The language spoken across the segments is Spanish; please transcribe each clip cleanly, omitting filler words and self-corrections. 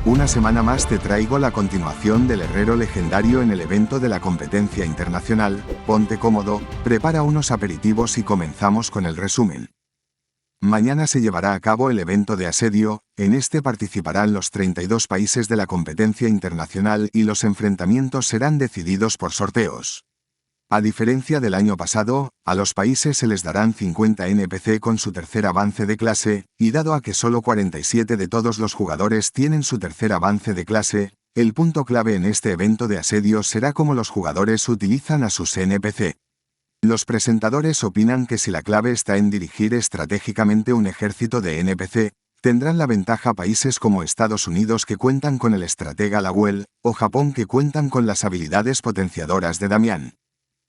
Una semana más te traigo la continuación del herrero legendario en el evento de la competencia internacional. Ponte cómodo, prepara unos aperitivos y comenzamos con el resumen. Mañana se llevará a cabo el evento de asedio. En este participarán los 32 países de la competencia internacional y los enfrentamientos serán decididos por sorteos. A diferencia del año pasado, a los países se les darán 50 NPC con su tercer avance de clase, y dado a que solo 47 de todos los jugadores tienen su tercer avance de clase, el punto clave en este evento de asedio será cómo los jugadores utilizan a sus NPC. Los presentadores opinan que si la clave está en dirigir estratégicamente un ejército de NPC, tendrán la ventaja países como Estados Unidos que cuentan con el estratega Lawel, o Japón que cuentan con las habilidades potenciadoras de Damián.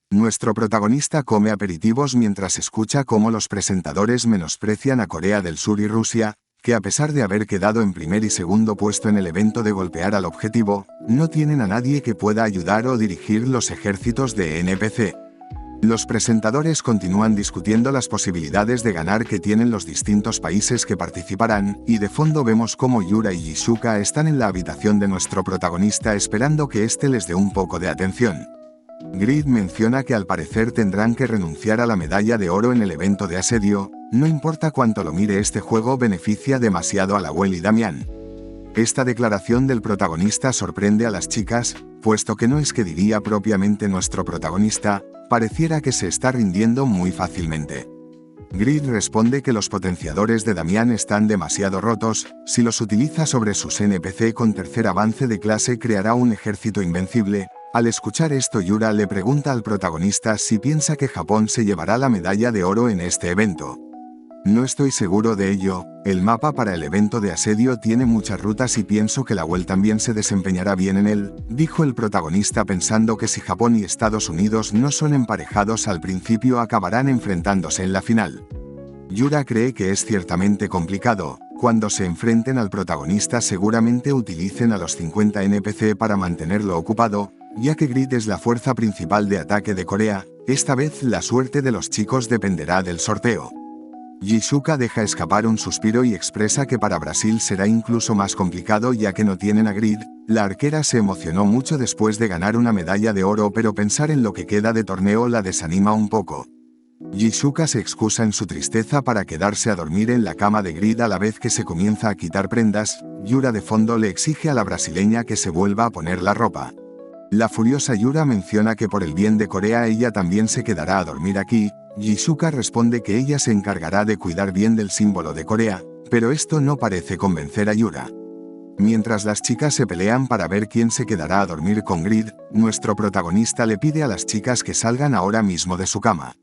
Nuestro protagonista come aperitivos mientras escucha cómo los presentadores menosprecian a Corea del Sur y Rusia, que a pesar de haber quedado en primer y segundo puesto en el evento de golpear al objetivo, no tienen a nadie que pueda ayudar o dirigir los ejércitos de NPC. Los presentadores continúan discutiendo las posibilidades de ganar que tienen los distintos países que participarán, y de fondo vemos cómo Yura y Jisuka están en la habitación de nuestro protagonista esperando que éste les dé un poco de atención. Grid menciona que al parecer tendrán que renunciar a la medalla de oro en el evento de asedio. No importa cuánto lo mire, este juego beneficia demasiado a Lawel y Damián. Esta declaración del protagonista sorprende a las chicas, puesto que no es que diría propiamente nuestro protagonista, pareciera que se está rindiendo muy fácilmente. Grid responde que los potenciadores de Damián están demasiado rotos. Si los utiliza sobre sus NPC con tercer avance de clase creará un ejército invencible. Al escuchar esto, Yura le pregunta al protagonista si piensa que Japón se llevará la medalla de oro en este evento. No estoy seguro de ello. El mapa para el evento de asedio tiene muchas rutas y pienso que Lawel también se desempeñará bien en él, dijo el protagonista pensando que si Japón y Estados Unidos no son emparejados al principio acabarán enfrentándose en la final. Yura cree que es ciertamente complicado. Cuando se enfrenten al protagonista seguramente utilicen a los 50 NPC para mantenerlo ocupado, ya que Grid es la fuerza principal de ataque de Corea. Esta vez la suerte de los chicos dependerá del sorteo. Jisuka deja escapar un suspiro y expresa que para Brasil será incluso más complicado ya que no tienen a Grid. La arquera se emocionó mucho después de ganar una medalla de oro, pero pensar en lo que queda de torneo la desanima un poco. Jisuka se excusa en su tristeza para quedarse a dormir en la cama de Grid a la vez que se comienza a quitar prendas. Yura de fondo le exige a la brasileña que se vuelva a poner la ropa. La furiosa Yura menciona que por el bien de Corea ella también se quedará a dormir aquí. Jisuka responde que ella se encargará de cuidar bien del símbolo de Corea, pero esto no parece convencer a Yura. Mientras las chicas se pelean para ver quién se quedará a dormir con Grid, nuestro protagonista le pide a las chicas que salgan ahora mismo de su cama.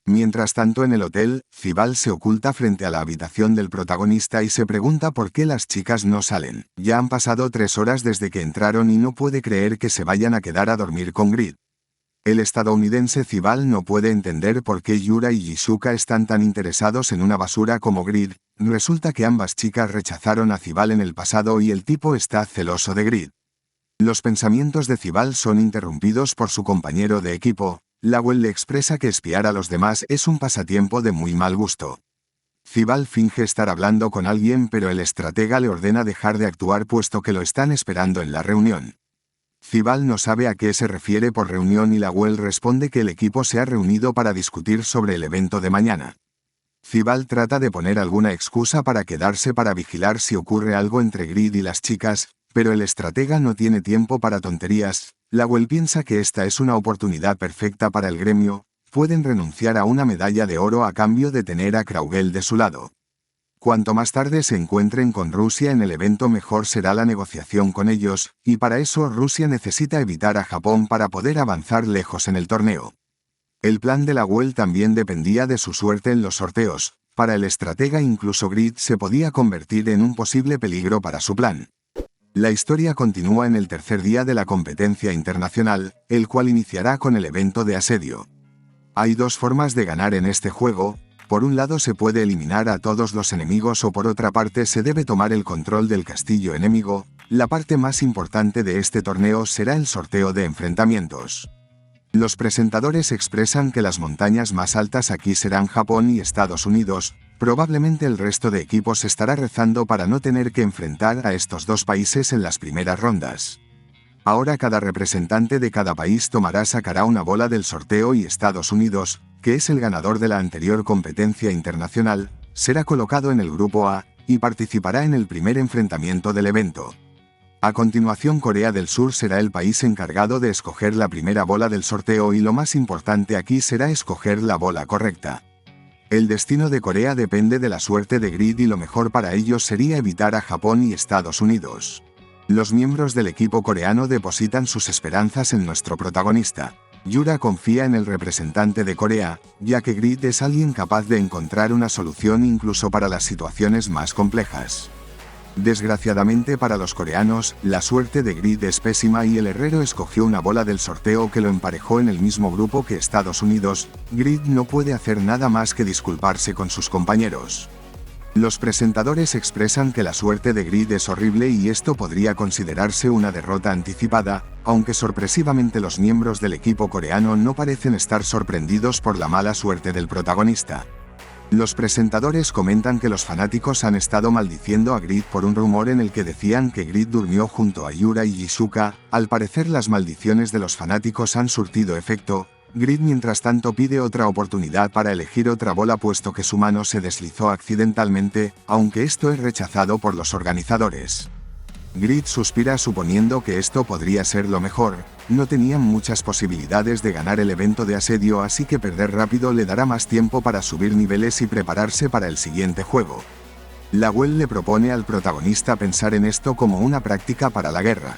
Mientras tanto en el hotel, Cibal se oculta frente a la habitación del protagonista y se pregunta por qué las chicas no salen. Ya han pasado 3 horas desde que entraron y no puede creer que se vayan a quedar a dormir con Grid. El estadounidense Cibal no puede entender por qué Yura y Jisuka están tan interesados en una basura como Grid. Resulta que ambas chicas rechazaron a Cibal en el pasado y el tipo está celoso de Grid. Los pensamientos de Cibal son interrumpidos por su compañero de equipo. Lawel le expresa que espiar a los demás es un pasatiempo de muy mal gusto. Cibal finge estar hablando con alguien, pero el estratega le ordena dejar de actuar puesto que lo están esperando en la reunión. Cibal no sabe a qué se refiere por reunión y Lawel responde que el equipo se ha reunido para discutir sobre el evento de mañana. Cibal trata de poner alguna excusa para quedarse para vigilar si ocurre algo entre Grid y las chicas, pero el estratega no tiene tiempo para tonterías. Lawel piensa que esta es una oportunidad perfecta para el gremio. Pueden renunciar a una medalla de oro a cambio de tener a Kraugel de su lado. Cuanto más tarde se encuentren con Rusia en el evento, mejor será la negociación con ellos, y para eso Rusia necesita evitar a Japón para poder avanzar lejos en el torneo. El plan de Lawel también dependía de su suerte en los sorteos. Para el estratega incluso Grid se podía convertir en un posible peligro para su plan. La historia continúa en el tercer día de la competencia internacional, el cual iniciará con el evento de asedio. Hay 2 formas de ganar en este juego. Por un lado se puede eliminar a todos los enemigos o por otra parte se debe tomar el control del castillo enemigo. La parte más importante de este torneo será el sorteo de enfrentamientos. Los presentadores expresan que las montañas más altas aquí serán Japón y Estados Unidos, Probablemente el resto de equipos estará rezando para no tener que enfrentar a estos dos países en las primeras rondas. Ahora cada representante de cada país sacará una bola del sorteo y Estados Unidos, que es el ganador de la anterior competencia internacional, será colocado en el grupo A, y participará en el primer enfrentamiento del evento. A continuación Corea del Sur será el país encargado de escoger la primera bola del sorteo y lo más importante aquí será escoger la bola correcta. El destino de Corea depende de la suerte de Grid y lo mejor para ellos sería evitar a Japón y Estados Unidos. Los miembros del equipo coreano depositan sus esperanzas en nuestro protagonista. Yura confía en el representante de Corea, ya que Grid es alguien capaz de encontrar una solución incluso para las situaciones más complejas. Desgraciadamente para los coreanos, la suerte de Grid es pésima y el herrero escogió una bola del sorteo que lo emparejó en el mismo grupo que Estados Unidos. Grid no puede hacer nada más que disculparse con sus compañeros. Los presentadores expresan que la suerte de Grid es horrible y esto podría considerarse una derrota anticipada, aunque sorpresivamente los miembros del equipo coreano no parecen estar sorprendidos por la mala suerte del protagonista. Los presentadores comentan que los fanáticos han estado maldiciendo a Grid por un rumor en el que decían que Grid durmió junto a Yura y Jisuka. Al parecer las maldiciones de los fanáticos han surtido efecto. Grid mientras tanto pide otra oportunidad para elegir otra bola puesto que su mano se deslizó accidentalmente, aunque esto es rechazado por los organizadores. Grid suspira suponiendo que esto podría ser lo mejor, no tenían muchas posibilidades de ganar el evento de asedio así que perder rápido le dará más tiempo para subir niveles y prepararse para el siguiente juego. Lawel le propone al protagonista pensar en esto como una práctica para la guerra.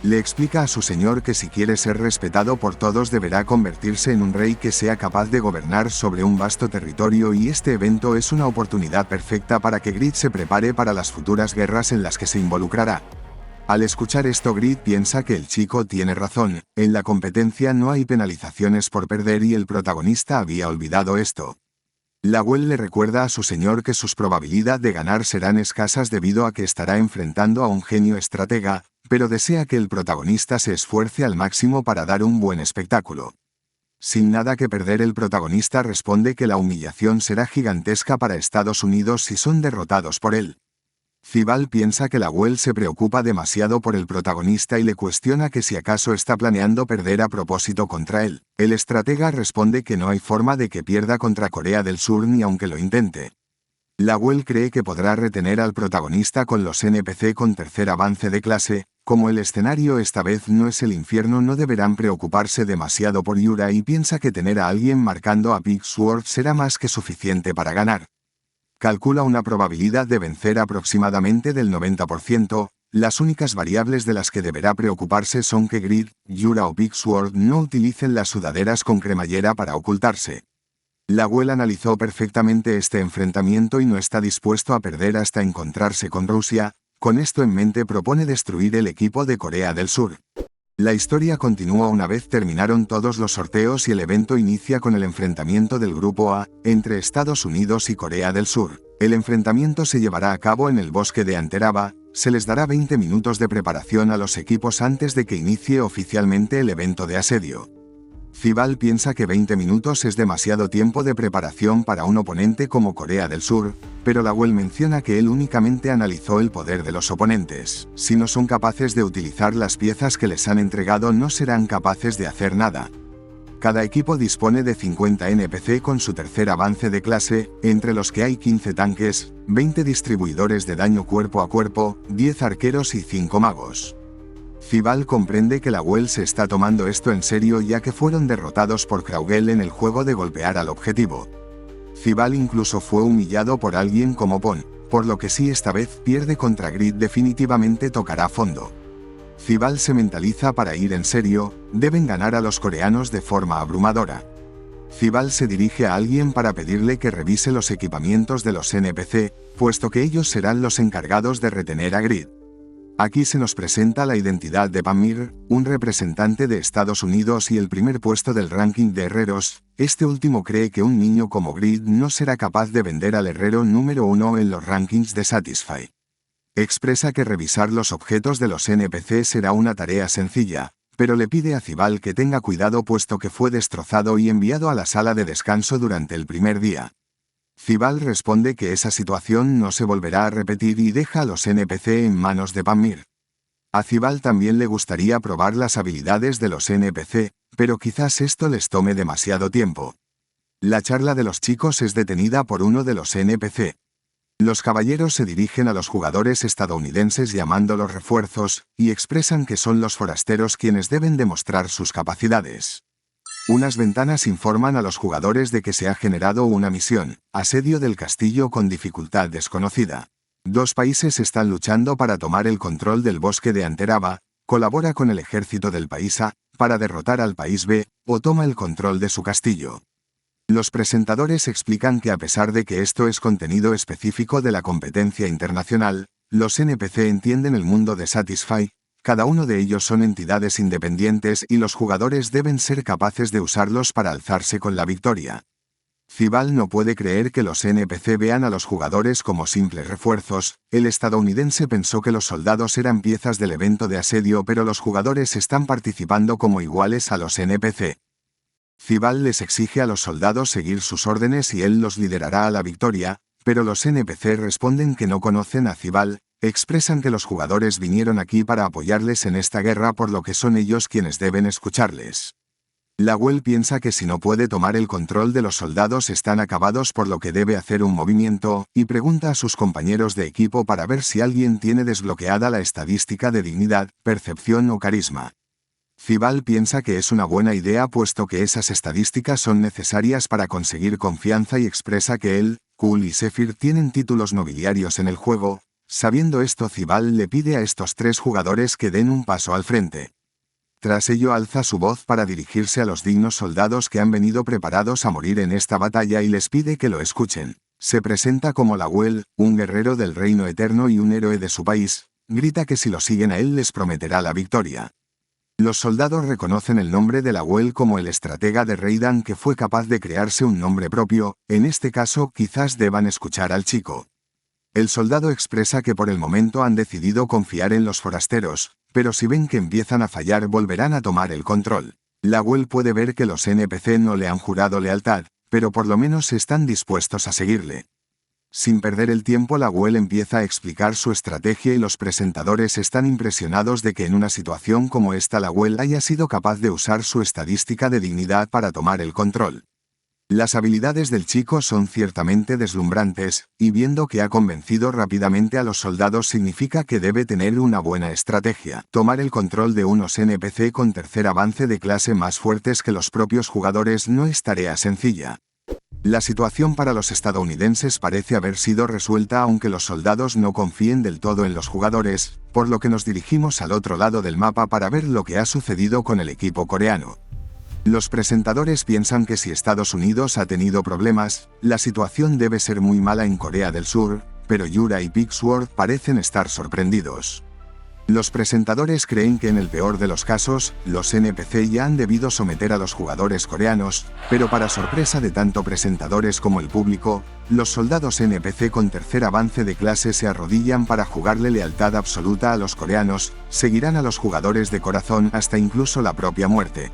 Le explica a su señor que si quiere ser respetado por todos deberá convertirse en un rey que sea capaz de gobernar sobre un vasto territorio y este evento es una oportunidad perfecta para que Grid se prepare para las futuras guerras en las que se involucrará. Al escuchar esto Grid piensa que el chico tiene razón, en la competencia no hay penalizaciones por perder y el protagonista había olvidado esto. Lawel le recuerda a su señor que sus probabilidades de ganar serán escasas debido a que estará enfrentando a un genio estratega, pero desea que el protagonista se esfuerce al máximo para dar un buen espectáculo. Sin nada que perder el protagonista responde que la humillación será gigantesca para Estados Unidos si son derrotados por él. Cibal piensa que Lawel se preocupa demasiado por el protagonista y le cuestiona que si acaso está planeando perder a propósito contra él. El estratega responde que no hay forma de que pierda contra Corea del Sur ni aunque lo intente. Lawel cree que podrá retener al protagonista con los NPC con tercer avance de clase. Como el escenario esta vez no es el infierno no deberán preocuparse demasiado por Yura y piensa que tener a alguien marcando a Big Sword será más que suficiente para ganar. Calcula una probabilidad de vencer aproximadamente del 90%, las únicas variables de las que deberá preocuparse son que Grid, Yura o Big Sword no utilicen las sudaderas con cremallera para ocultarse. Lawel analizó perfectamente este enfrentamiento y no está dispuesto a perder hasta encontrarse con Rusia. Con esto en mente propone destruir el equipo de Corea del Sur. La historia continúa una vez terminaron todos los sorteos y el evento inicia con el enfrentamiento del Grupo A, entre Estados Unidos y Corea del Sur. El enfrentamiento se llevará a cabo en el bosque de Anteraba, se les dará 20 minutos de preparación a los equipos antes de que inicie oficialmente el evento de asedio. Cibal piensa que 20 minutos es demasiado tiempo de preparación para un oponente como Corea del Sur, pero Lawel menciona que él únicamente analizó el poder de los oponentes. Si no son capaces de utilizar las piezas que les han entregado no serán capaces de hacer nada. Cada equipo dispone de 50 NPC con su tercer avance de clase, entre los que hay 15 tanques, 20 distribuidores de daño cuerpo a cuerpo, 10 arqueros y 5 magos. Cibal comprende que Lawel se está tomando esto en serio ya que fueron derrotados por Kraugel en el juego de golpear al objetivo. Cibal incluso fue humillado por alguien como Pon, por lo que si esta vez pierde contra Grid definitivamente tocará fondo. Cibal se mentaliza para ir en serio, deben ganar a los coreanos de forma abrumadora. Cibal se dirige a alguien para pedirle que revise los equipamientos de los NPC, puesto que ellos serán los encargados de retener a Grid. Aquí se nos presenta la identidad de Pamir, un representante de Estados Unidos y el primer puesto del ranking de herreros. Este último cree que un niño como Grid no será capaz de vender al herrero número 1 en los rankings de Satisfy. Expresa que revisar los objetos de los NPC será una tarea sencilla, pero le pide a Cibal que tenga cuidado puesto que fue destrozado y enviado a la sala de descanso durante el primer día. Cibal responde que esa situación no se volverá a repetir y deja a los NPC en manos de Pamir. A Cibal también le gustaría probar las habilidades de los NPC, pero quizás esto les tome demasiado tiempo. La charla de los chicos es detenida por uno de los NPC. Los caballeros se dirigen a los jugadores estadounidenses llamándolos refuerzos, y expresan que son los forasteros quienes deben demostrar sus capacidades. Unas ventanas informan a los jugadores de que se ha generado una misión, asedio del castillo con dificultad desconocida. Dos países están luchando para tomar el control del bosque de Anteraba, colabora con el ejército del país A, para derrotar al país B, o toma el control de su castillo. Los presentadores explican que a pesar de que esto es contenido específico de la competencia internacional, los NPC entienden el mundo de Satisfy, cada uno de ellos son entidades independientes y los jugadores deben ser capaces de usarlos para alzarse con la victoria. Cibal no puede creer que los NPC vean a los jugadores como simples refuerzos. El estadounidense pensó que los soldados eran piezas del evento de asedio, pero los jugadores están participando como iguales a los NPC. Cibal les exige a los soldados seguir sus órdenes y él los liderará a la victoria, pero los NPC responden que no conocen a Cibal, expresan que los jugadores vinieron aquí para apoyarles en esta guerra, por lo que son ellos quienes deben escucharles. Lawel piensa que si no puede tomar el control de los soldados están acabados, por lo que debe hacer un movimiento, y pregunta a sus compañeros de equipo para ver si alguien tiene desbloqueada la estadística de dignidad, percepción o carisma. Cibal piensa que es una buena idea puesto que esas estadísticas son necesarias para conseguir confianza y expresa que él, Kul y Zephyr tienen títulos nobiliarios en el juego. Sabiendo esto, Cibal le pide a estos tres jugadores que den un paso al frente. Tras ello alza su voz para dirigirse a los dignos soldados que han venido preparados a morir en esta batalla y les pide que lo escuchen. Se presenta como Lawel, un guerrero del reino eterno y un héroe de su país. Grita que si lo siguen a él les prometerá la victoria. Los soldados reconocen el nombre de Lawel como el estratega de Reidan que fue capaz de crearse un nombre propio. En este caso quizás deban escuchar al chico. El soldado expresa que por el momento han decidido confiar en los forasteros, pero si ven que empiezan a fallar volverán a tomar el control. Lawel puede ver que los NPC no le han jurado lealtad, pero por lo menos están dispuestos a seguirle. Sin perder el tiempo, Lawel empieza a explicar su estrategia y los presentadores están impresionados de que en una situación como esta Lawel haya sido capaz de usar su estadística de dignidad para tomar el control. Las habilidades del chico son ciertamente deslumbrantes, y viendo que ha convencido rápidamente a los soldados significa que debe tener una buena estrategia. Tomar el control de unos NPC con tercer avance de clase más fuertes que los propios jugadores no es tarea sencilla. La situación para los estadounidenses parece haber sido resuelta, aunque los soldados no confíen del todo en los jugadores, por lo que nos dirigimos al otro lado del mapa para ver lo que ha sucedido con el equipo coreano. Los presentadores piensan que si Estados Unidos ha tenido problemas, la situación debe ser muy mala en Corea del Sur, pero Yura y Pigsword parecen estar sorprendidos. Los presentadores creen que en el peor de los casos, los NPC ya han debido someter a los jugadores coreanos, pero para sorpresa de tanto presentadores como el público, los soldados NPC con tercer avance de clase se arrodillan para jugarle lealtad absoluta a los coreanos, seguirán a los jugadores de corazón hasta incluso la propia muerte.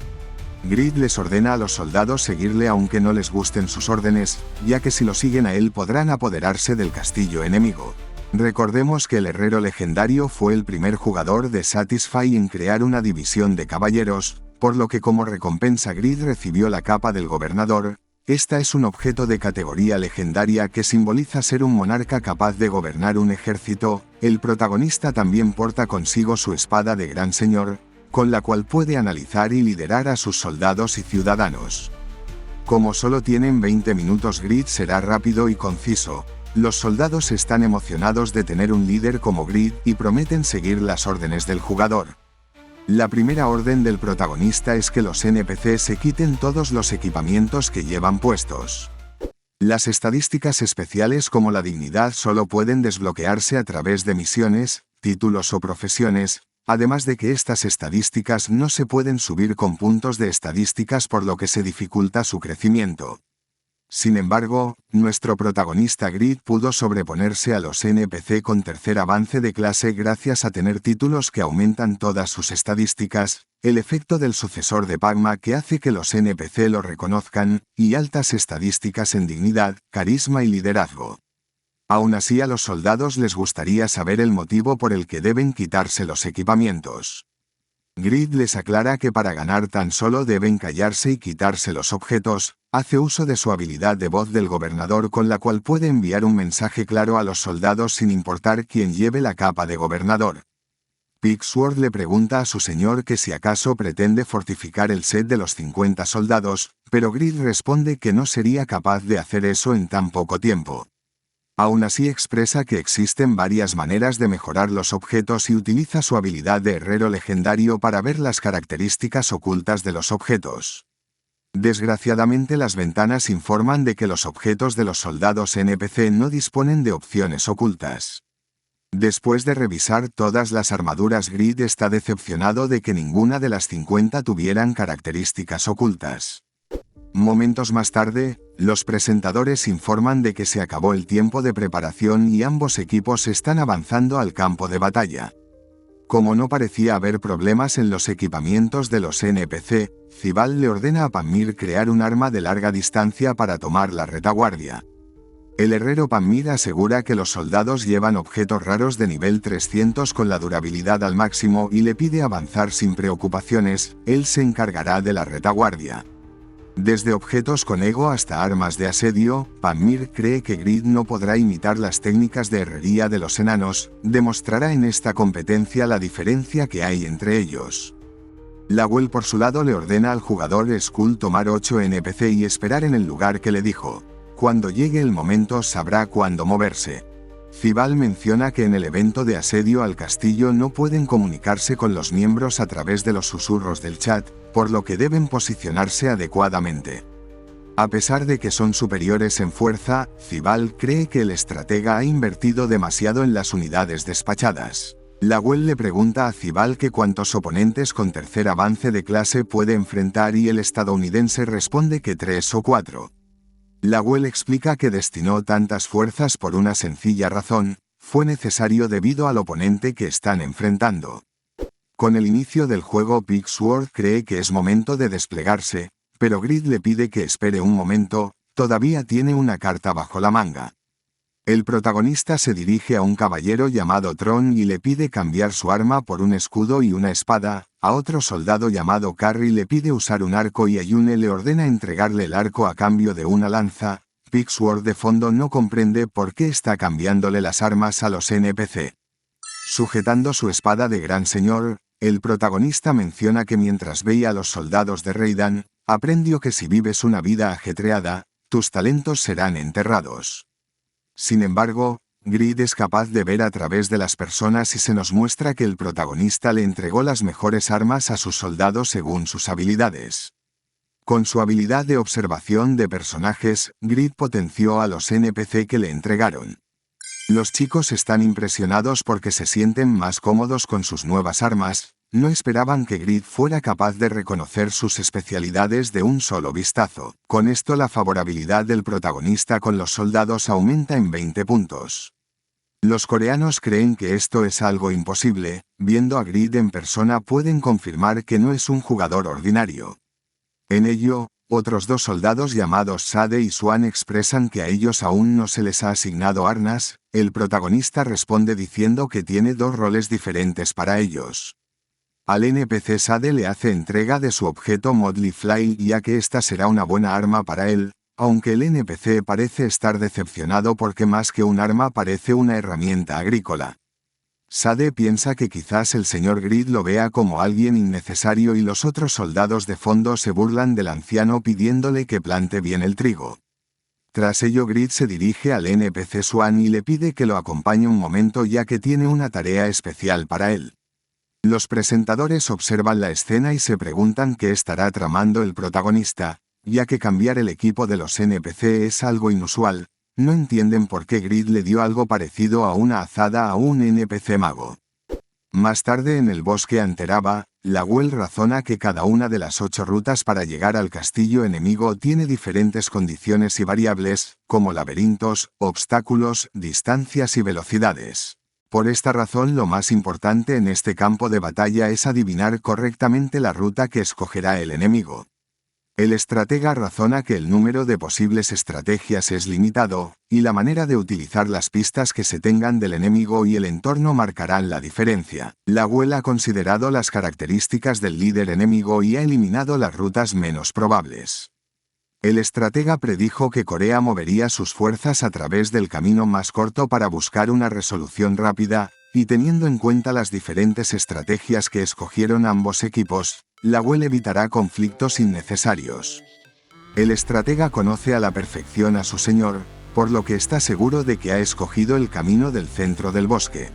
Grid les ordena a los soldados seguirle aunque no les gusten sus órdenes, ya que si lo siguen a él podrán apoderarse del castillo enemigo. Recordemos que el herrero legendario fue el primer jugador de Satisfy en crear una división de caballeros, por lo que como recompensa Grid recibió la capa del gobernador. Esta es un objeto de categoría legendaria que simboliza ser un monarca capaz de gobernar un ejército. El protagonista también porta consigo su espada de gran señor, con la cual puede analizar y liderar a sus soldados y ciudadanos. Como solo tienen 20 minutos, Grid será rápido y conciso. Los soldados están emocionados de tener un líder como Grid y prometen seguir las órdenes del jugador. La primera orden del protagonista es que los NPC se quiten todos los equipamientos que llevan puestos. Las estadísticas especiales como la dignidad solo pueden desbloquearse a través de misiones, títulos o profesiones, además de que estas estadísticas no se pueden subir con puntos de estadísticas, por lo que se dificulta su crecimiento. Sin embargo, nuestro protagonista Grid pudo sobreponerse a los NPC con tercer avance de clase gracias a tener títulos que aumentan todas sus estadísticas, el efecto del sucesor de Pagma que hace que los NPC lo reconozcan, y altas estadísticas en dignidad, carisma y liderazgo. Aún así a los soldados les gustaría saber el motivo por el que deben quitarse los equipamientos. Grid les aclara que para ganar tan solo deben callarse y quitarse los objetos. Hace uso de su habilidad de voz del gobernador con la cual puede enviar un mensaje claro a los soldados sin importar quién lleve la capa de gobernador. Pigsword le pregunta a su señor que si acaso pretende fortificar el set de los 50 soldados, pero Grid responde que no sería capaz de hacer eso en tan poco tiempo. Aún así expresa que existen varias maneras de mejorar los objetos y utiliza su habilidad de herrero legendario para ver las características ocultas de los objetos. Desgraciadamente las ventanas informan de que los objetos de los soldados NPC no disponen de opciones ocultas. Después de revisar todas las armaduras, Grid está decepcionado de que ninguna de las 50 tuvieran características ocultas. Momentos más tarde, los presentadores informan de que se acabó el tiempo de preparación y ambos equipos están avanzando al campo de batalla. Como no parecía haber problemas en los equipamientos de los NPC, Cibal le ordena a Pamir crear un arma de larga distancia para tomar la retaguardia. El herrero Pamir asegura que los soldados llevan objetos raros de nivel 300 con la durabilidad al máximo y le pide avanzar sin preocupaciones, él se encargará de la retaguardia. Desde objetos con ego hasta armas de asedio, Pamir cree que Grid no podrá imitar las técnicas de herrería de los enanos, demostrará en esta competencia la diferencia que hay entre ellos. Lawel por su lado le ordena al jugador Skull tomar 8 NPC y esperar en el lugar que le dijo. Cuando llegue el momento sabrá cuándo moverse. Cibal menciona que en el evento de asedio al castillo no pueden comunicarse con los miembros a través de los susurros del chat, por lo que deben posicionarse adecuadamente. A pesar de que son superiores en fuerza, Cibal cree que el estratega ha invertido demasiado en las unidades despachadas. Lawel le pregunta a Cibal que cuántos oponentes con tercer avance de clase puede enfrentar y el estadounidense responde que 3 o 4. Lawel explica que destinó tantas fuerzas por una sencilla razón, fue necesario debido al oponente que están enfrentando. Con el inicio del juego Pigsword cree que es momento de desplegarse, pero Grid le pide que espere un momento, todavía tiene una carta bajo la manga. El protagonista se dirige a un caballero llamado Tron y le pide cambiar su arma por un escudo y una espada, a otro soldado llamado Carrie le pide usar un arco y Ayune le ordena entregarle el arco a cambio de una lanza. Pigsword de fondo no comprende por qué está cambiándole las armas a los NPC. Sujetando su espada de gran señor, el protagonista menciona que mientras veía a los soldados de Reidan, aprendió que si vives una vida ajetreada, tus talentos serán enterrados. Sin embargo, Grid es capaz de ver a través de las personas y se nos muestra que el protagonista le entregó las mejores armas a sus soldados según sus habilidades. Con su habilidad de observación de personajes, Grid potenció a los NPC que le entregaron. Los chicos están impresionados porque se sienten más cómodos con sus nuevas armas, no esperaban que Grid fuera capaz de reconocer sus especialidades de un solo vistazo. Con esto la favorabilidad del protagonista con los soldados aumenta en 20 puntos. Los coreanos creen que esto es algo imposible, viendo a Grid en persona pueden confirmar que no es un jugador ordinario. En ello, otros dos soldados llamados Sade y Swan expresan que a ellos aún no se les ha asignado armas, el protagonista responde diciendo que tiene 2 roles diferentes para ellos. Al NPC Sade le hace entrega de su objeto Motley Fly ya que esta será una buena arma para él, aunque el NPC parece estar decepcionado porque más que un arma parece una herramienta agrícola. Sade piensa que quizás el señor Grid lo vea como alguien innecesario y los otros soldados de fondo se burlan del anciano pidiéndole que plante bien el trigo. Tras ello Grid se dirige al NPC Swan y le pide que lo acompañe un momento ya que tiene una tarea especial para él. Los presentadores observan la escena y se preguntan qué estará tramando el protagonista, ya que cambiar el equipo de los NPC es algo inusual, no entienden por qué Grid le dio algo parecido a una azada a un NPC mago. Más tarde en el bosque Anteraba, Lawel razona que cada una de las 8 rutas para llegar al castillo enemigo tiene diferentes condiciones y variables, como laberintos, obstáculos, distancias y velocidades. Por esta razón lo más importante en este campo de batalla es adivinar correctamente la ruta que escogerá el enemigo. El estratega razona que el número de posibles estrategias es limitado, y la manera de utilizar las pistas que se tengan del enemigo y el entorno marcarán la diferencia. Lawel ha considerado las características del líder enemigo y ha eliminado las rutas menos probables. El estratega predijo que Corea movería sus fuerzas a través del camino más corto para buscar una resolución rápida, y teniendo en cuenta las diferentes estrategias que escogieron ambos equipos, Lawel evitará conflictos innecesarios. El estratega conoce a la perfección a su señor, por lo que está seguro de que ha escogido el camino del centro del bosque.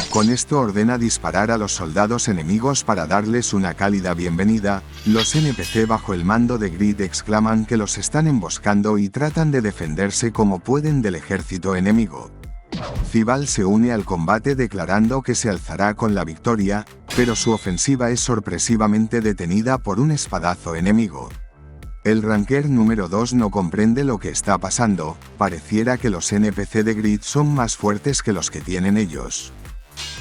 Con esto ordena disparar a los soldados enemigos para darles una cálida bienvenida. Los NPC bajo el mando de Grid exclaman que los están emboscando y tratan de defenderse como pueden del ejército enemigo. Cibal se une al combate declarando que se alzará con la victoria, pero su ofensiva es sorpresivamente detenida por un espadazo enemigo. El Ranker número 2 no comprende lo que está pasando, pareciera que los NPC de Grid son más fuertes que los que tienen ellos.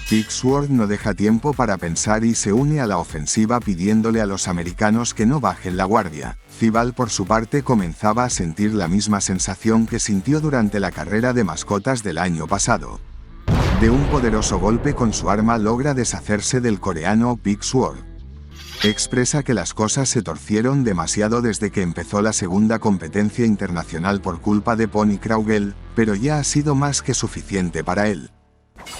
Big Sword no deja tiempo para pensar y se une a la ofensiva pidiéndole a los americanos que no bajen la guardia. Cibal por su parte comenzaba a sentir la misma sensación que sintió durante la carrera de mascotas del año pasado. De un poderoso golpe con su arma logra deshacerse del coreano Big Sword. Expresa que las cosas se torcieron demasiado desde que empezó la segunda competencia internacional por culpa de Pony Kraugel, pero ya ha sido más que suficiente para él.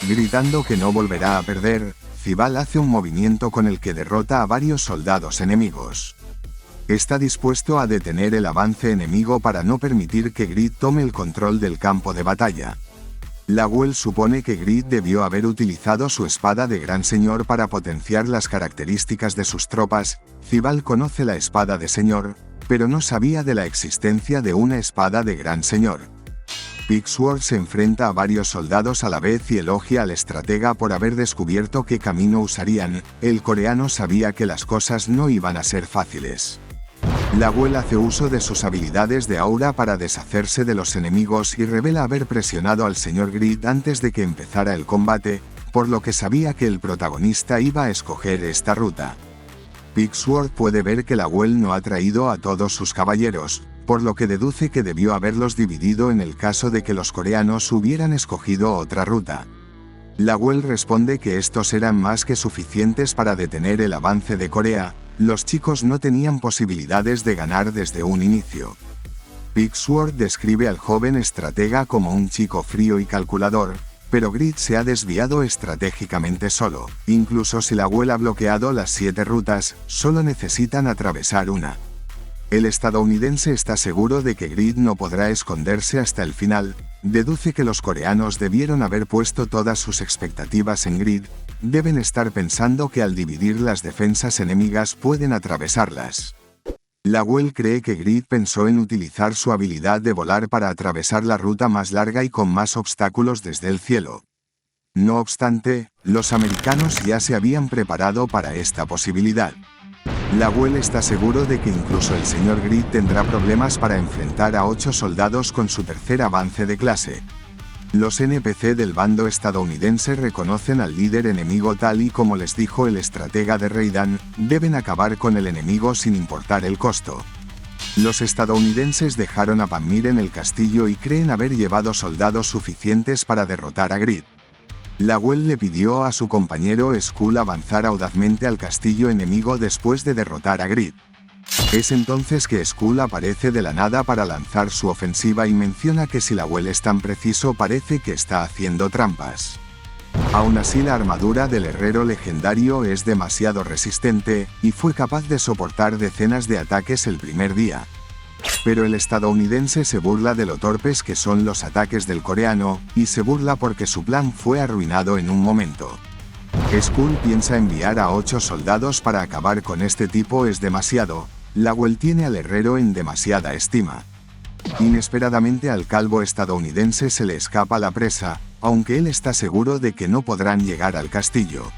Gritando que no volverá a perder, Cibal hace un movimiento con el que derrota a varios soldados enemigos. Está dispuesto a detener el avance enemigo para no permitir que Grid tome el control del campo de batalla. Lawel supone que Grid debió haber utilizado su espada de Gran Señor para potenciar las características de sus tropas. Cibal conoce la espada de Señor, pero no sabía de la existencia de una espada de Gran Señor. Big Sword se enfrenta a varios soldados a la vez y elogia al estratega por haber descubierto qué camino usarían. El coreano sabía que las cosas no iban a ser fáciles. Lawel hace uso de sus habilidades de aura para deshacerse de los enemigos y revela haber presionado al señor Grid antes de que empezara el combate, por lo que sabía que el protagonista iba a escoger esta ruta. Big Sword puede ver que Lawel no ha traído a todos sus caballeros, por lo que deduce que debió haberlos dividido en el caso de que los coreanos hubieran escogido otra ruta. Lawel responde que estos eran más que suficientes para detener el avance de Corea. Los chicos no tenían posibilidades de ganar desde un inicio. Big Sword describe al joven estratega como un chico frío y calculador, pero Grid se ha desviado estratégicamente solo. Incluso si Lawel ha bloqueado las 7 rutas, solo necesitan atravesar una. El estadounidense está seguro de que Grid no podrá esconderse hasta el final. Deduce que los coreanos debieron haber puesto todas sus expectativas en Grid. Deben estar pensando que al dividir las defensas enemigas pueden atravesarlas. Lawel cree que Grid pensó en utilizar su habilidad de volar para atravesar la ruta más larga y con más obstáculos desde el cielo. No obstante, los americanos ya se habían preparado para esta posibilidad. Lawel está seguro de que incluso el señor Grid tendrá problemas para enfrentar a 8 soldados con su tercer avance de clase. Los NPC del bando estadounidense reconocen al líder enemigo tal y como les dijo el estratega de Raiden, deben acabar con el enemigo sin importar el costo. Los estadounidenses dejaron a Pamir en el castillo y creen haber llevado soldados suficientes para derrotar a Grid. Lawel le pidió a su compañero Skull avanzar audazmente al castillo enemigo después de derrotar a Grid. Es entonces que Skull aparece de la nada para lanzar su ofensiva y menciona que si Lawel es tan preciso parece que está haciendo trampas. Aún así la armadura del herrero legendario es demasiado resistente, y fue capaz de soportar decenas de ataques el primer día. Pero el estadounidense se burla de lo torpes que son los ataques del coreano, y se burla porque su plan fue arruinado en un momento. Skull piensa enviar a 8 soldados para acabar con este tipo es demasiado. Lawel tiene al herrero en demasiada estima. Inesperadamente al calvo estadounidense se le escapa la presa, aunque él está seguro de que no podrán llegar al castillo.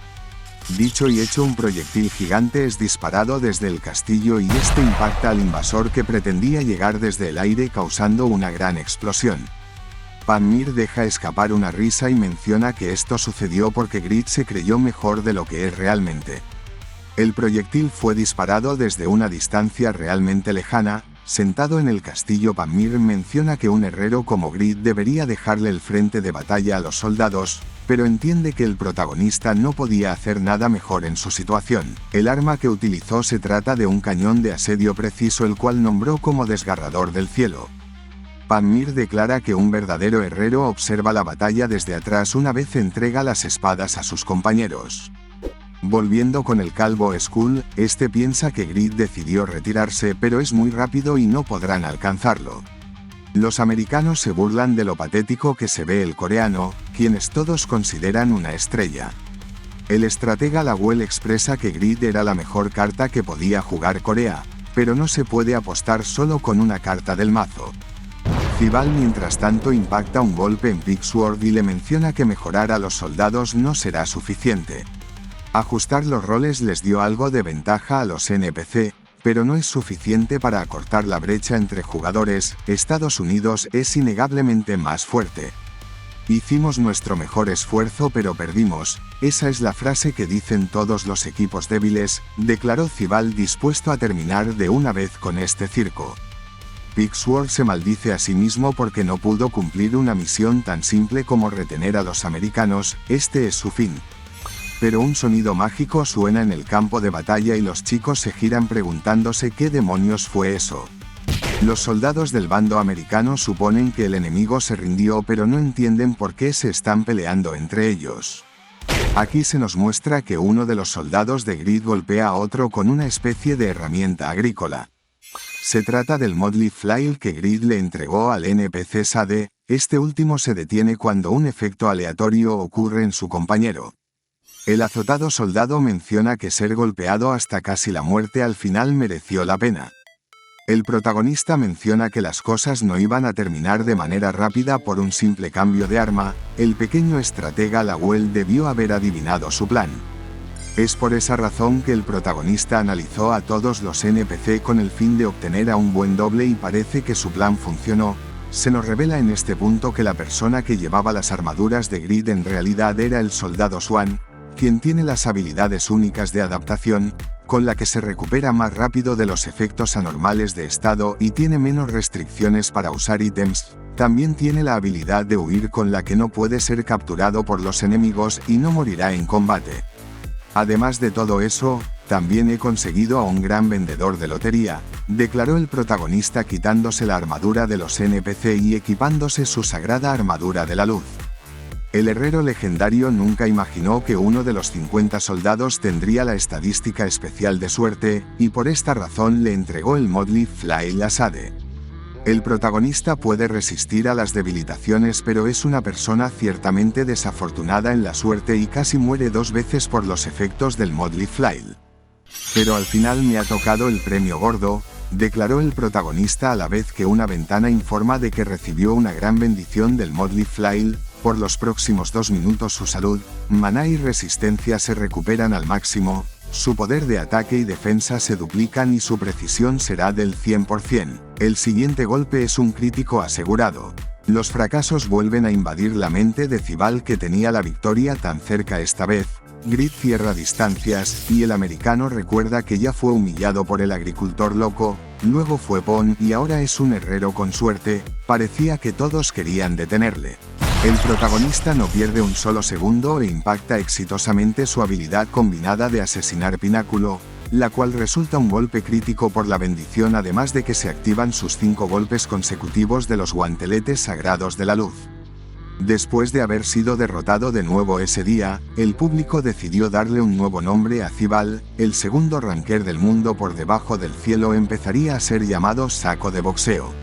Dicho y hecho, un proyectil gigante es disparado desde el castillo y este impacta al invasor que pretendía llegar desde el aire causando una gran explosión. Pamir deja escapar una risa y menciona que esto sucedió porque Grid se creyó mejor de lo que es realmente. El proyectil fue disparado desde una distancia realmente lejana. Sentado en el castillo, Pamir menciona que un herrero como Grid debería dejarle el frente de batalla a los soldados, pero entiende que el protagonista no podía hacer nada mejor en su situación. El arma que utilizó se trata de un cañón de asedio preciso, el cual nombró como desgarrador del cielo. Pamir declara que un verdadero herrero observa la batalla desde atrás una vez entrega las espadas a sus compañeros. Volviendo con el calvo Skull, este piensa que Grid decidió retirarse, pero es muy rápido y no podrán alcanzarlo. Los americanos se burlan de lo patético que se ve el coreano, quienes todos consideran una estrella. El estratega Lawel expresa que Grid era la mejor carta que podía jugar Corea, pero no se puede apostar solo con una carta del mazo. Zival mientras tanto impacta un golpe en Big Sword y le menciona que mejorar a los soldados no será suficiente. Ajustar los roles les dio algo de ventaja a los NPC, pero no es suficiente para acortar la brecha entre jugadores. Estados Unidos es innegablemente más fuerte. Hicimos nuestro mejor esfuerzo pero perdimos, esa es la frase que dicen todos los equipos débiles, declaró Zival dispuesto a terminar de una vez con este circo. Big Sword se maldice a sí mismo porque no pudo cumplir una misión tan simple como retener a los americanos, este es su fin. Pero un sonido mágico suena en el campo de batalla y los chicos se giran preguntándose qué demonios fue eso. Los soldados del bando americano suponen que el enemigo se rindió pero no entienden por qué se están peleando entre ellos. Aquí se nos muestra que uno de los soldados de Grid golpea a otro con una especie de herramienta agrícola. Se trata del Motley Flail que Grid le entregó al NPC Sade, este último se detiene cuando un efecto aleatorio ocurre en su compañero. El azotado soldado menciona que ser golpeado hasta casi la muerte al final mereció la pena. El protagonista menciona que las cosas no iban a terminar de manera rápida por un simple cambio de arma, el pequeño estratega Lawel debió haber adivinado su plan. Es por esa razón que el protagonista analizó a todos los NPC con el fin de obtener a un buen doble y parece que su plan funcionó. Se nos revela en este punto que la persona que llevaba las armaduras de Grid en realidad era el soldado Swan, quien tiene las habilidades únicas de adaptación, con la que se recupera más rápido de los efectos anormales de estado y tiene menos restricciones para usar ítems. También tiene la habilidad de huir con la que no puede ser capturado por los enemigos y no morirá en combate. Además de todo eso, también he conseguido a un gran vendedor de lotería, declaró el protagonista quitándose la armadura de los NPC y equipándose su sagrada armadura de la luz. El herrero legendario nunca imaginó que uno de los 50 soldados tendría la estadística especial de suerte, y por esta razón le entregó el Motley Flail a Sade. El protagonista puede resistir a las debilitaciones pero es una persona ciertamente desafortunada en la suerte y casi muere 2 veces por los efectos del Motley Flail. Pero al final me ha tocado el premio gordo, declaró el protagonista a la vez que una ventana informa de que recibió una gran bendición del Motley Flail. Por los próximos 2 minutos su salud, maná y resistencia se recuperan al máximo, su poder de ataque y defensa se duplican y su precisión será del 100%. El siguiente golpe es un crítico asegurado. Los fracasos vuelven a invadir la mente de Zival que tenía la victoria tan cerca esta vez. Grid cierra distancias, y el americano recuerda que ya fue humillado por el agricultor loco, luego fue Pon y ahora es un herrero con suerte, parecía que todos querían detenerle. El protagonista no pierde un solo segundo e impacta exitosamente su habilidad combinada de asesinar pináculo, la cual resulta un golpe crítico por la bendición además de que se activan sus 5 golpes consecutivos de los guanteletes sagrados de la luz. Después de haber sido derrotado de nuevo ese día, el público decidió darle un nuevo nombre a Zival, el segundo ranker del mundo por debajo del cielo empezaría a ser llamado saco de boxeo.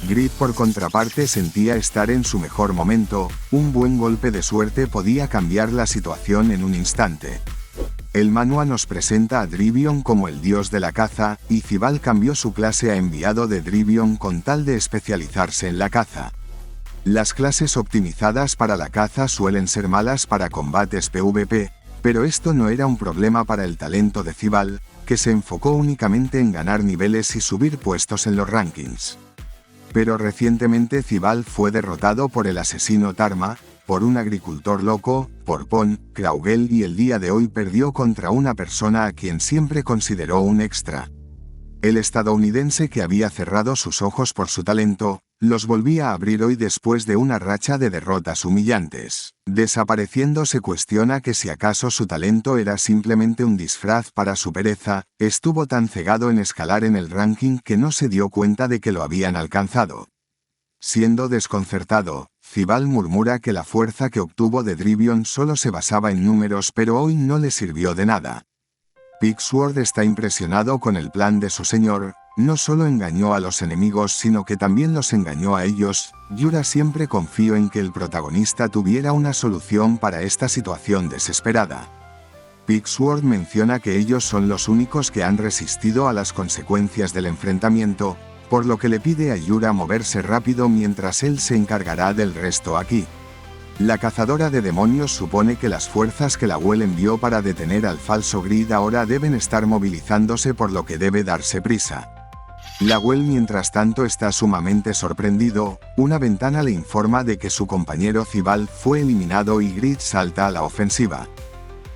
Grid por contraparte sentía estar en su mejor momento, un buen golpe de suerte podía cambiar la situación en un instante. El manual nos presenta a Drivion como el dios de la caza, y Zival cambió su clase a enviado de Drivion con tal de especializarse en la caza. Las clases optimizadas para la caza suelen ser malas para combates PvP, Pero esto no era un problema para el talento de Cibal, que se enfocó únicamente en ganar niveles y subir puestos en los rankings. Pero recientemente Cibal fue derrotado por el asesino Tarma, por un agricultor loco, por Pon, Kraugel, y el día de hoy perdió contra una persona a quien siempre consideró un extra. El estadounidense, que había cerrado sus ojos por su talento, los volvía a abrir hoy después de una racha de derrotas humillantes. Desapareciendo, se cuestiona que si acaso su talento era simplemente un disfraz para su pereza. Estuvo tan cegado en escalar en el ranking que no se dio cuenta de que lo habían alcanzado. Siendo desconcertado, Cibal murmura que la fuerza que obtuvo de Drivion solo se basaba en números, pero hoy no le sirvió de nada. Pigsword está impresionado con el plan de su señor. No solo engañó a los enemigos, sino que también los engañó a ellos. Yura siempre confió en que el protagonista tuviera una solución para esta situación desesperada. Pigsword menciona que ellos son los únicos que han resistido a las consecuencias del enfrentamiento, por lo que le pide a Yura moverse rápido mientras él se encargará del resto aquí. La cazadora de demonios supone que las fuerzas que la Well envió para detener al falso Grid ahora deben estar movilizándose, por lo que debe darse prisa. La Well, mientras tanto, está sumamente sorprendido. Una ventana le informa de que su compañero Cibal fue eliminado y Grid salta a la ofensiva.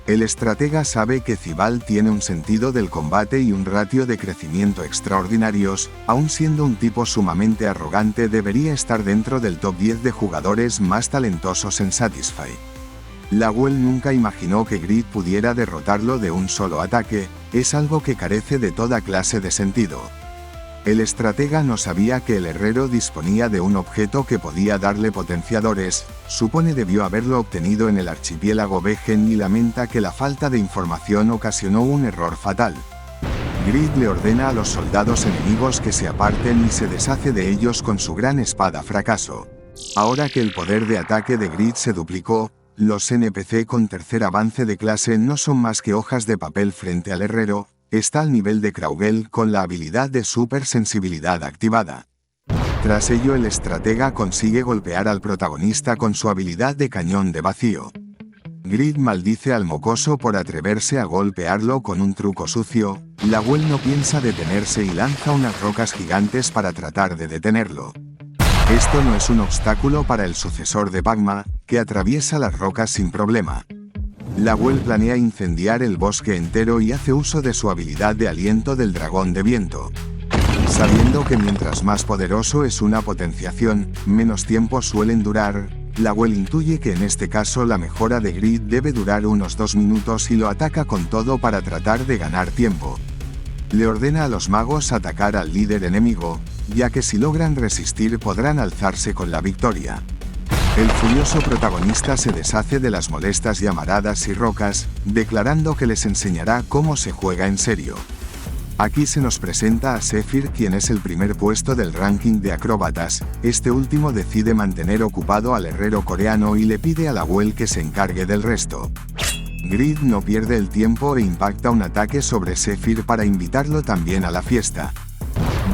El estratega sabe que Cibal tiene un sentido del combate y un ratio de crecimiento extraordinarios. Aun siendo un tipo sumamente arrogante, debería estar dentro del top 10 de jugadores más talentosos en Satisfy. La Well nunca imaginó que Grid pudiera derrotarlo de un solo ataque. Es algo que carece de toda clase de sentido. El estratega no sabía que el herrero disponía de un objeto que podía darle potenciadores. Supone debió haberlo obtenido en el archipiélago Vegen y lamenta que la falta de información ocasionó un error fatal. Grid le ordena a los soldados enemigos que se aparten y se deshace de ellos con su gran espada fracaso. Ahora que el poder de ataque de Grid se duplicó, los NPC con tercer avance de clase no son más que hojas de papel frente al herrero. Está al nivel de Kraugel con la habilidad de supersensibilidad activada. Tras ello, el estratega consigue golpear al protagonista con su habilidad de cañón de vacío. Grid maldice al mocoso por atreverse a golpearlo con un truco sucio. La Well no piensa detenerse y lanza unas rocas gigantes para tratar de detenerlo. Esto no es un obstáculo para el sucesor de Bagma, que atraviesa las rocas sin problema. La Well planea incendiar el bosque entero y hace uso de su habilidad de aliento del dragón de viento. Sabiendo que mientras más poderoso es una potenciación, menos tiempo suelen durar, la Well intuye que en este caso la mejora de Grid debe durar unos 2 minutos y lo ataca con todo para tratar de ganar tiempo. Le ordena a los magos atacar al líder enemigo, ya que si logran resistir podrán alzarse con la victoria. El furioso protagonista se deshace de las molestas llamaradas y rocas, declarando que les enseñará cómo se juega en serio. Aquí se nos presenta a Zephyr, quien es el primer puesto del ranking de acróbatas. Este último decide mantener ocupado al herrero coreano y le pide a la Well que se encargue del resto. Grid no pierde el tiempo e impacta un ataque sobre Zephyr para invitarlo también a la fiesta.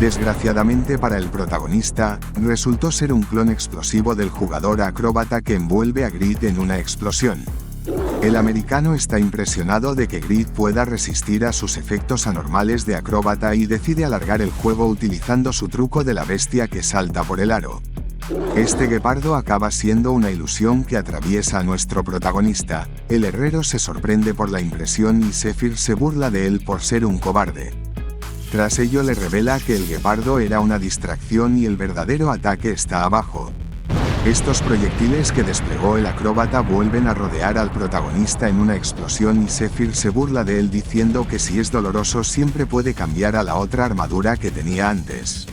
Desgraciadamente para el protagonista, resultó ser un clon explosivo del jugador acróbata que envuelve a Grid en una explosión. El americano está impresionado de que Grid pueda resistir a sus efectos anormales de acróbata y decide alargar el juego utilizando su truco de la bestia que salta por el aro. Este guepardo acaba siendo una ilusión que atraviesa a nuestro protagonista. El herrero se sorprende por la impresión y Zephyr se burla de él por ser un cobarde. Tras ello le revela que el guepardo era una distracción y el verdadero ataque está abajo. Estos proyectiles que desplegó el acróbata vuelven a rodear al protagonista en una explosión y Zephyr se burla de él diciendo que si es doloroso siempre puede cambiar a la otra armadura que tenía antes.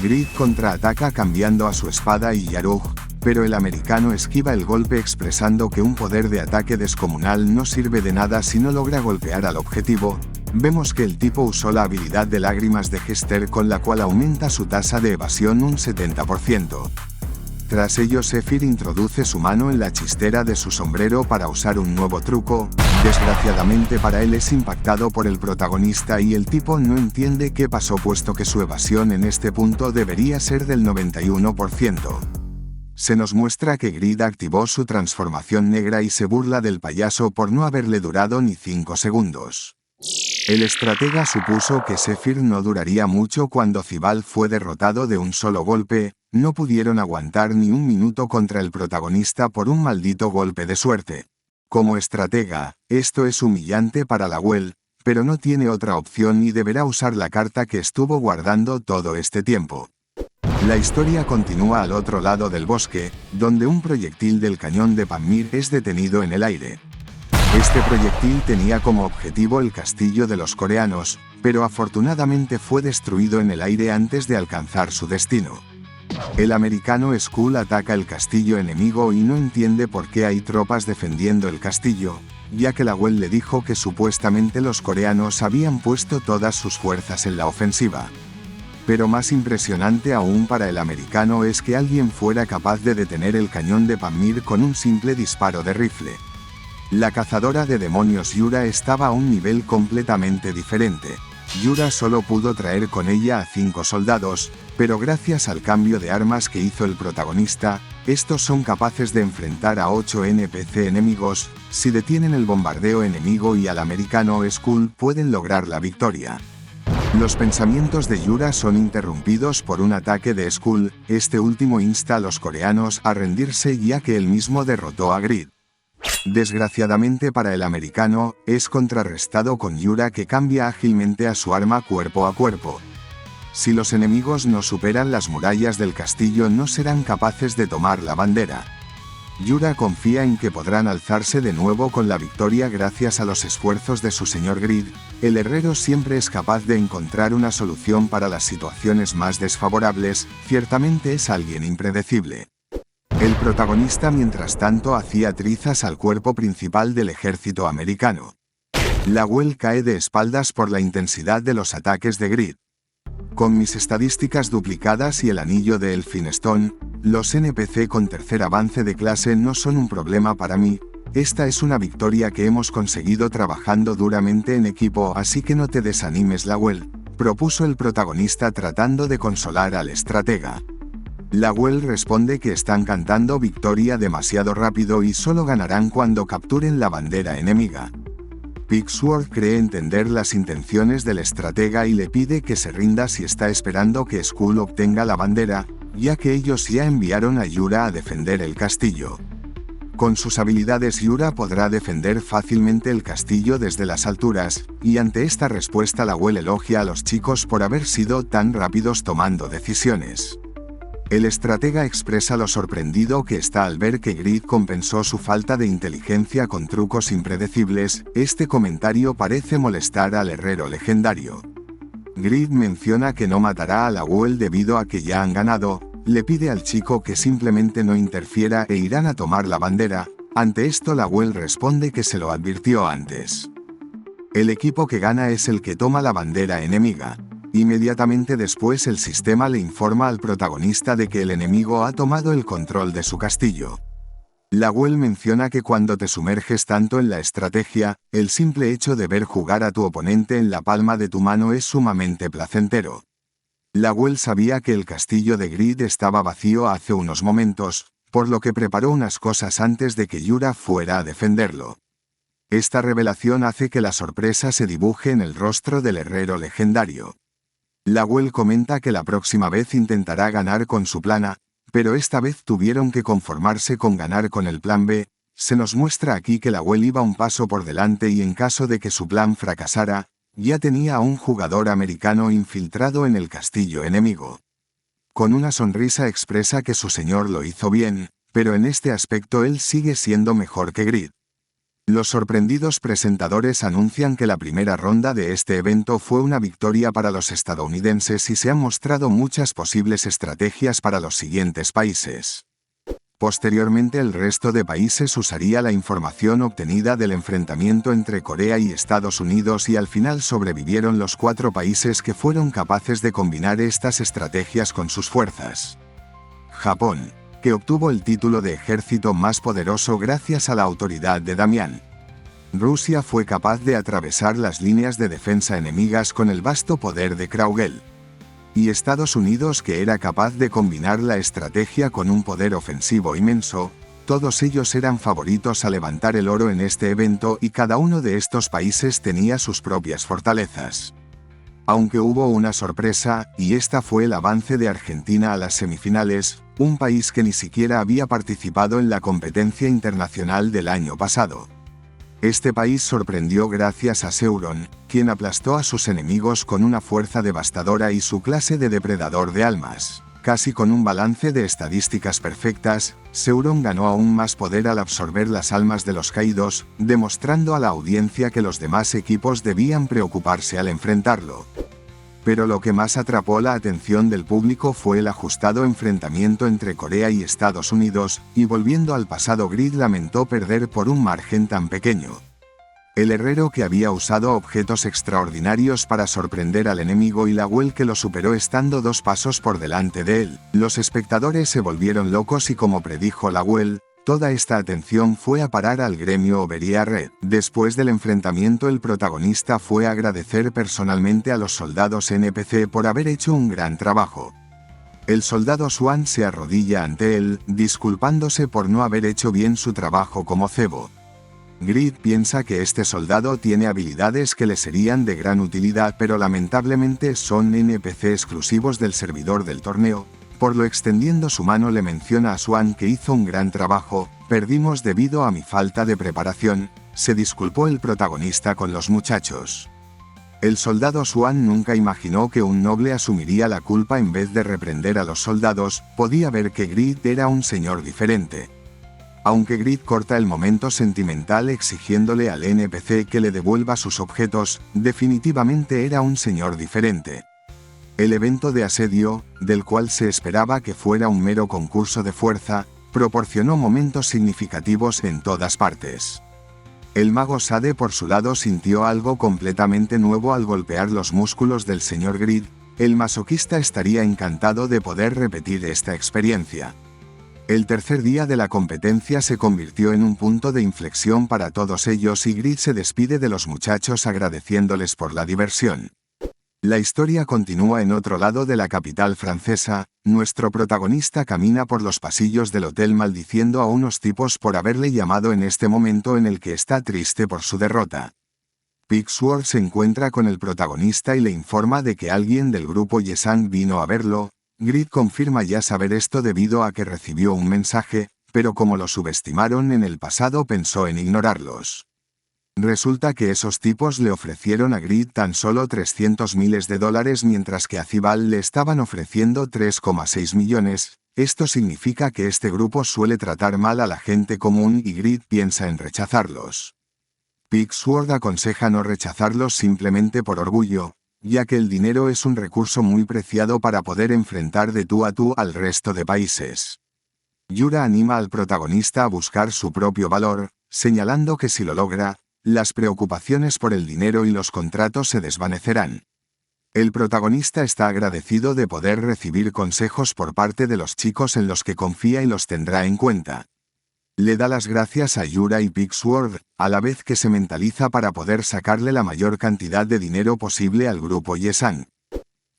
Grid contraataca cambiando a su espada y Yarug, pero el americano esquiva el golpe expresando que un poder de ataque descomunal no sirve de nada si no logra golpear al objetivo. Vemos que el tipo usó la habilidad de lágrimas de Hester, con la cual aumenta su tasa de evasión un 70%. Tras ello Zephyr introduce su mano en la chistera de su sombrero para usar un nuevo truco. Desgraciadamente para él es impactado por el protagonista y el tipo no entiende qué pasó, puesto que su evasión en este punto debería ser del 91%. Se nos muestra que Grid activó su transformación negra y se burla del payaso por no haberle durado ni 5 segundos. El estratega supuso que Zephyr no duraría mucho cuando Cibal fue derrotado de un solo golpe, no pudieron aguantar ni un minuto contra el protagonista por un maldito golpe de suerte. Como estratega, esto es humillante para Lawel, pero no tiene otra opción y deberá usar la carta que estuvo guardando todo este tiempo. La historia continúa al otro lado del bosque, donde un proyectil del cañón de Pamir es detenido en el aire. Este proyectil tenía como objetivo el castillo de los coreanos, pero afortunadamente fue destruido en el aire antes de alcanzar su destino. El americano Skull ataca el castillo enemigo y no entiende por qué hay tropas defendiendo el castillo, ya que Lawel le dijo que supuestamente los coreanos habían puesto todas sus fuerzas en la ofensiva. Pero más impresionante aún para el americano es que alguien fuera capaz de detener el cañón de Pamir con un simple disparo de rifle. La cazadora de demonios Yura estaba a un nivel completamente diferente. Yura solo pudo traer con ella a 5 soldados, pero gracias al cambio de armas que hizo el protagonista, estos son capaces de enfrentar a 8 NPC enemigos. Si detienen el bombardeo enemigo y al americano Skull pueden lograr la victoria. Los pensamientos de Yura son interrumpidos por un ataque de Skull. Este último insta a los coreanos a rendirse ya que él mismo derrotó a Grid. Desgraciadamente para el americano, es contrarrestado con Yura que cambia ágilmente a su arma cuerpo a cuerpo. Si los enemigos no superan las murallas del castillo no serán capaces de tomar la bandera. Yura confía en que podrán alzarse de nuevo con la victoria gracias a los esfuerzos de su señor Grid. El herrero siempre es capaz de encontrar una solución para las situaciones más desfavorables, ciertamente es alguien impredecible. El protagonista mientras tanto hacía trizas al cuerpo principal del ejército americano. Lawel cae de espaldas por la intensidad de los ataques de Grid. Con mis estadísticas duplicadas y el anillo de Elphinstone, los NPC con tercer avance de clase no son un problema para mí. Esta es una victoria que hemos conseguido trabajando duramente en equipo, así que no te desanimes Lawel, propuso el protagonista tratando de consolar al estratega. Lawel responde que están cantando victoria demasiado rápido y solo ganarán cuando capturen la bandera enemiga. Pigsword cree entender las intenciones del estratega y le pide que se rinda si está esperando que Skull obtenga la bandera, ya que ellos ya enviaron a Yura a defender el castillo. Con sus habilidades Yura podrá defender fácilmente el castillo desde las alturas, y ante esta respuesta Lawel elogia a los chicos por haber sido tan rápidos tomando decisiones. El estratega expresa lo sorprendido que está al ver que Grid compensó su falta de inteligencia con trucos impredecibles. Este comentario parece molestar al herrero legendario. Grid menciona que no matará a Lawel debido a que ya han ganado, le pide al chico que simplemente no interfiera e irán a tomar la bandera. Ante esto Lawel responde que se lo advirtió antes. El equipo que gana es el que toma la bandera enemiga. Inmediatamente después el sistema le informa al protagonista de que el enemigo ha tomado el control de su castillo. Lawel menciona que cuando te sumerges tanto en la estrategia, el simple hecho de ver jugar a tu oponente en la palma de tu mano es sumamente placentero. Lawel sabía que el castillo de Grid estaba vacío hace unos momentos, por lo que preparó unas cosas antes de que Yura fuera a defenderlo. Esta revelación hace que la sorpresa se dibuje en el rostro del herrero legendario. Lawel comenta que la próxima vez intentará ganar con su plan A, pero esta vez tuvieron que conformarse con ganar con el plan B. Se nos muestra aquí que Lawel iba un paso por delante y en caso de que su plan fracasara, ya tenía a un jugador americano infiltrado en el castillo enemigo. Con una sonrisa expresa que su señor lo hizo bien, pero en este aspecto él sigue siendo mejor que Grid. Los sorprendidos presentadores anuncian que la primera ronda de este evento fue una victoria para los estadounidenses y se han mostrado muchas posibles estrategias para los siguientes países. Posteriormente el resto de países usaría la información obtenida del enfrentamiento entre Corea y Estados Unidos y al final sobrevivieron los 4 países que fueron capaces de combinar estas estrategias con sus fuerzas. Japón, que obtuvo el título de ejército más poderoso gracias a la autoridad de Damián. Rusia fue capaz de atravesar las líneas de defensa enemigas con el vasto poder de Kraugel. Y Estados Unidos, que era capaz de combinar la estrategia con un poder ofensivo inmenso, todos ellos eran favoritos a levantar el oro en este evento y cada uno de estos países tenía sus propias fortalezas. Aunque hubo una sorpresa, y esta fue el avance de Argentina a las semifinales, un país que ni siquiera había participado en la competencia internacional del año pasado. Este país sorprendió gracias a Sauron, quien aplastó a sus enemigos con una fuerza devastadora y su clase de depredador de almas. Casi con un balance de estadísticas perfectas, Sauron ganó aún más poder al absorber las almas de los caídos, demostrando a la audiencia que los demás equipos debían preocuparse al enfrentarlo. Pero lo que más atrapó la atención del público fue el ajustado enfrentamiento entre Corea y Estados Unidos, y volviendo al pasado, Grid lamentó perder por un margen tan pequeño. El herrero, que había usado objetos extraordinarios para sorprender al enemigo, y Lawel, que lo superó estando 2 pasos por delante de él. Los espectadores se volvieron locos y, como predijo Lawel, toda esta atención fue a parar al gremio Oberyn Red. Después del enfrentamiento, el protagonista fue a agradecer personalmente a los soldados NPC por haber hecho un gran trabajo. El soldado Swan se arrodilla ante él, disculpándose por no haber hecho bien su trabajo como cebo. Grid piensa que este soldado tiene habilidades que le serían de gran utilidad, pero lamentablemente son NPC exclusivos del servidor del torneo, por lo extendiendo su mano le menciona a Swan que hizo un gran trabajo. Perdimos debido a mi falta de preparación, se disculpó el protagonista con los muchachos. El soldado Swan nunca imaginó que un noble asumiría la culpa en vez de reprender a los soldados. Podía ver que Grid era un señor diferente. Aunque Grid corta el momento sentimental exigiéndole al NPC que le devuelva sus objetos, definitivamente era un señor diferente. El evento de asedio, del cual se esperaba que fuera un mero concurso de fuerza, proporcionó momentos significativos en todas partes. El mago Sade, por su lado, sintió algo completamente nuevo al golpear los músculos del señor Grid. El masoquista estaría encantado de poder repetir esta experiencia. El tercer día de la competencia se convirtió en un punto de inflexión para todos ellos y Grid se despide de los muchachos agradeciéndoles por la diversión. La historia continúa en otro lado de la capital francesa. Nuestro protagonista camina por los pasillos del hotel maldiciendo a unos tipos por haberle llamado en este momento en el que está triste por su derrota. Pigsword se encuentra con el protagonista y le informa de que alguien del grupo Yesang vino a verlo. Grid confirma ya saber esto debido a que recibió un mensaje, pero como lo subestimaron en el pasado pensó en ignorarlos. Resulta que esos tipos le ofrecieron a Grid tan solo $300.000 mientras que a Cibal le estaban ofreciendo 3,6 millones. Esto significa que este grupo suele tratar mal a la gente común y Grid piensa en rechazarlos. Pigsword aconseja no rechazarlos simplemente por orgullo, ya que el dinero es un recurso muy preciado para poder enfrentar de tú a tú al resto de países. Yura anima al protagonista a buscar su propio valor, señalando que si lo logra, las preocupaciones por el dinero y los contratos se desvanecerán. El protagonista está agradecido de poder recibir consejos por parte de los chicos en los que confía y los tendrá en cuenta. Le da las gracias a Yura y Pigsword, a la vez que se mentaliza para poder sacarle la mayor cantidad de dinero posible al grupo Yesang.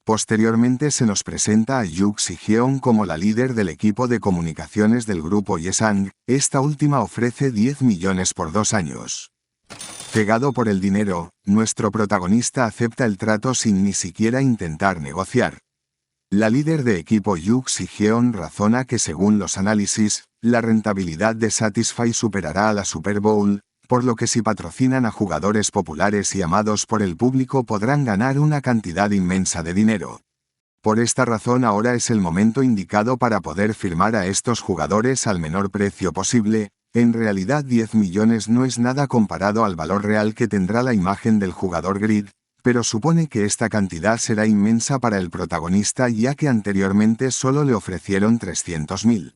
Posteriormente se nos presenta a Yuk Si-hyeon como la líder del equipo de comunicaciones del grupo Yesang. Esta última ofrece 10 millones por 2 años. Cegado por el dinero, nuestro protagonista acepta el trato sin ni siquiera intentar negociar. La líder de equipo Yuk Si-hyeon razona que según los análisis, la rentabilidad de Satisfy superará a la Super Bowl, por lo que si patrocinan a jugadores populares y amados por el público podrán ganar una cantidad inmensa de dinero. Por esta razón ahora es el momento indicado para poder firmar a estos jugadores al menor precio posible. En realidad 10 millones no es nada comparado al valor real que tendrá la imagen del jugador Grid, pero supone que esta cantidad será inmensa para el protagonista ya que anteriormente solo le ofrecieron 300.000.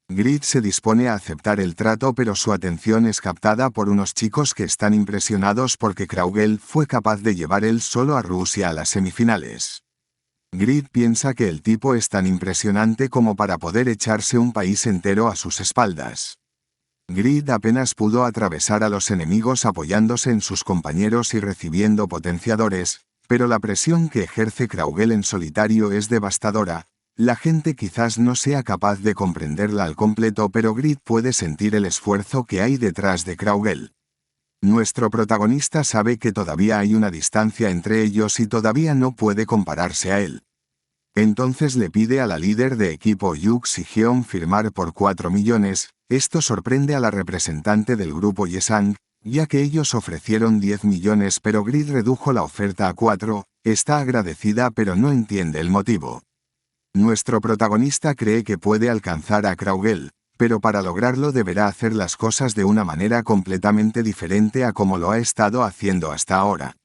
Grid se dispone a aceptar el trato, pero su atención es captada por unos chicos que están impresionados porque Kraugel fue capaz de llevar él solo a Rusia a las semifinales. Grid piensa que el tipo es tan impresionante como para poder echarse un país entero a sus espaldas. Grid apenas pudo atravesar a los enemigos apoyándose en sus compañeros y recibiendo potenciadores, pero la presión que ejerce Kraugle en solitario es devastadora. La gente quizás no sea capaz de comprenderla al completo, pero Grid puede sentir el esfuerzo que hay detrás de Kraugle. Nuestro protagonista sabe que todavía hay una distancia entre ellos y todavía no puede compararse a él. Entonces le pide a la líder de equipo Yu Xi-Hyun firmar por 4 millones, esto sorprende a la representante del grupo Yesang, ya que ellos ofrecieron 10 millones pero Grid redujo la oferta a 4, está agradecida pero no entiende el motivo. Nuestro protagonista cree que puede alcanzar a Kraugle, pero para lograrlo deberá hacer las cosas de una manera completamente diferente a como lo ha estado haciendo hasta ahora.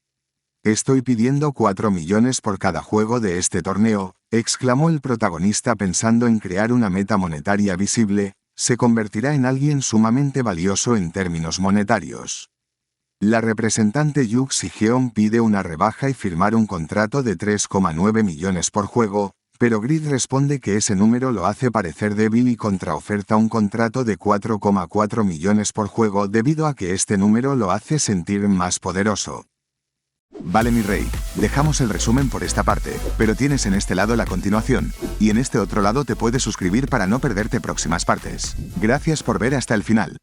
Estoy pidiendo 4 millones por cada juego de este torneo, exclamó el protagonista pensando en crear una meta monetaria visible, se convertirá en alguien sumamente valioso en términos monetarios. La representante Yu Xi-Hyun pide una rebaja y firmar un contrato de 3,9 millones por juego, pero Grid responde que ese número lo hace parecer débil y contraoferta un contrato de 4,4 millones por juego debido a que este número lo hace sentir más poderoso. Vale mi rey, dejamos el resumen por esta parte, pero tienes en este lado la continuación, y en este otro lado te puedes suscribir para no perderte próximas partes. Gracias por ver hasta el final.